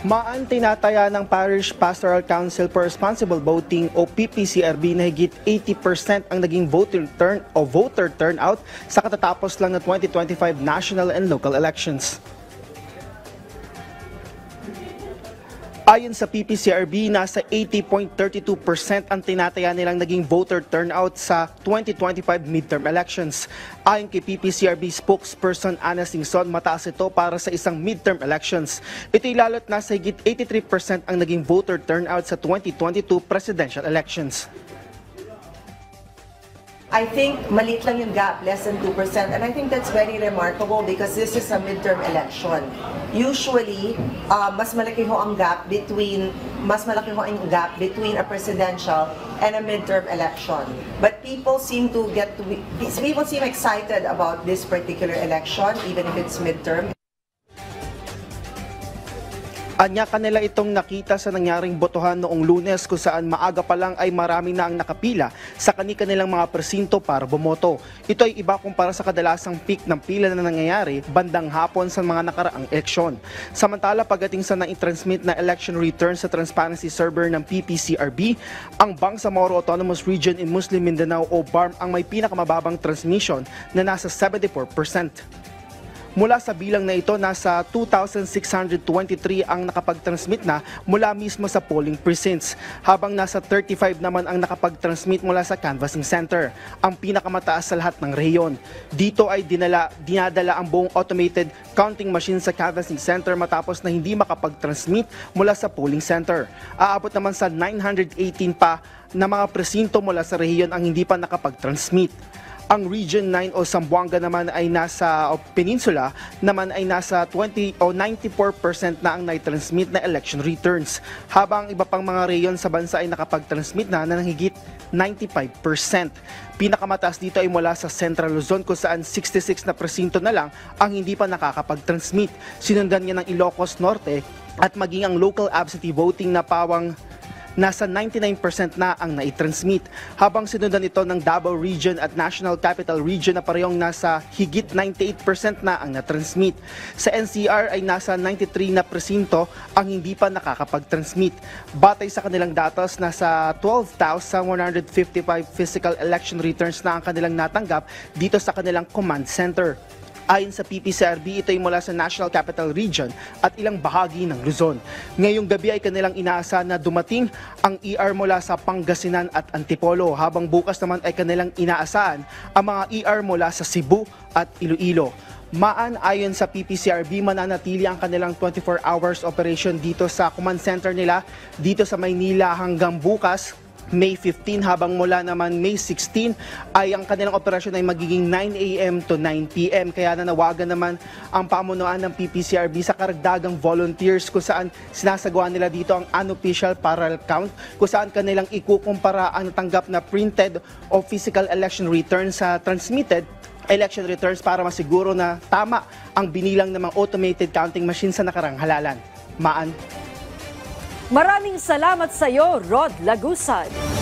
Maan tinataya ng Parish Pastoral Council for Responsible Voting o PPCRB na higit 80% ang naging voter turnout sa katatapos lang na 2025 national and local elections. Ayon sa PPCRB, nasa 80.32% ang tinataya nilang naging voter turnout sa 2025 midterm elections. Ayon kay PPCRB spokesperson Ana Singson, mataas ito para sa isang midterm elections. Ito'y lalo't nasa higit 83% ang naging voter turnout sa 2022 presidential elections. I think maliit lang yung gap, less than 2%, and I think that's very remarkable because this is a midterm election. Usually, mas malaki ho ang gap between a presidential and a midterm election. But people seem excited about this particular election, even if it's midterm. Anya kanila itong nakita sa nangyaring botohan noong Lunes kung saan maaga pa lang ay marami na ang nakapila sa kanilang mga presinto para bumoto. Ito ay iba kumpara sa kadalasang peak ng pila na nangyayari bandang hapon sa mga nakaraang eleksyon. Samantala, pagdating sa nai-transmit na election returns sa transparency server ng PPCRB, ang Bangsamoro Autonomous Region in Muslim Mindanao o BARM ang may pinakamababang transmission na nasa 74%. Mula sa bilang na ito, nasa 2,623 ang nakapag-transmit na mula mismo sa polling precincts, habang nasa 35 naman ang nakapag-transmit mula sa canvassing center, ang pinakamataas sa lahat ng rehiyon. Dito ay dinadala ang buong automated counting machine sa canvassing center matapos na hindi makapag-transmit mula sa polling center. Aabot naman sa 918 pa na mga presinto mula sa rehiyon ang hindi pa nakapag-transmit. Ang Region 9 o Zamboanga naman ay nasa Peninsula naman ay nasa 94% na ang nai-transmit na election returns, habang iba pang mga rehiyon sa bansa ay nakapag-transmit na ng higit 95%. Pinakamataas dito ay mula sa Central Luzon kung saan 66 na presinto na lang ang hindi pa nakakapag-transmit. Sinundan niya ng Ilocos Norte at maging ang local absentee voting na pawang nasa 99% na ang nai-transmit, habang sinundan ito ng Davao Region at National Capital Region na parehong nasa higit 98% na ang na-transmit. Sa NCR ay nasa 93 na presinto ang hindi pa nakakapag-transmit. Batay sa kanilang datos, nasa 12,155 physical election returns na ang kanilang natanggap dito sa kanilang command center. Ayon sa PPCRB, ito ay mula sa National Capital Region at ilang bahagi ng Luzon. Ngayong gabi ay kanilang inaasahan na dumating ang ER mula sa Pangasinan at Antipolo, habang bukas naman ay kanilang inaasahan ang mga ER mula sa Cebu at Iloilo. Maan, ayon sa PPCRB, mananatili ang kanilang 24 hours operation dito sa command center nila dito sa Maynila hanggang bukas, May 15, habang mula naman May 16 ay ang kanilang operasyon ay magiging 9 a.m. to 9 p.m. Kaya nanawagan naman ang pamunuan ng PPCRB sa karagdagang volunteers kung saan sinasagawa nila dito ang unofficial parallel count, kung saan kanilang ikukumpara ang natanggap na printed o physical election returns sa transmitted election returns para masiguro na tama ang binilang ng mga automated counting machine sa nakarang halalan. Maan. Maraming salamat sa iyo, Rod Lagusan.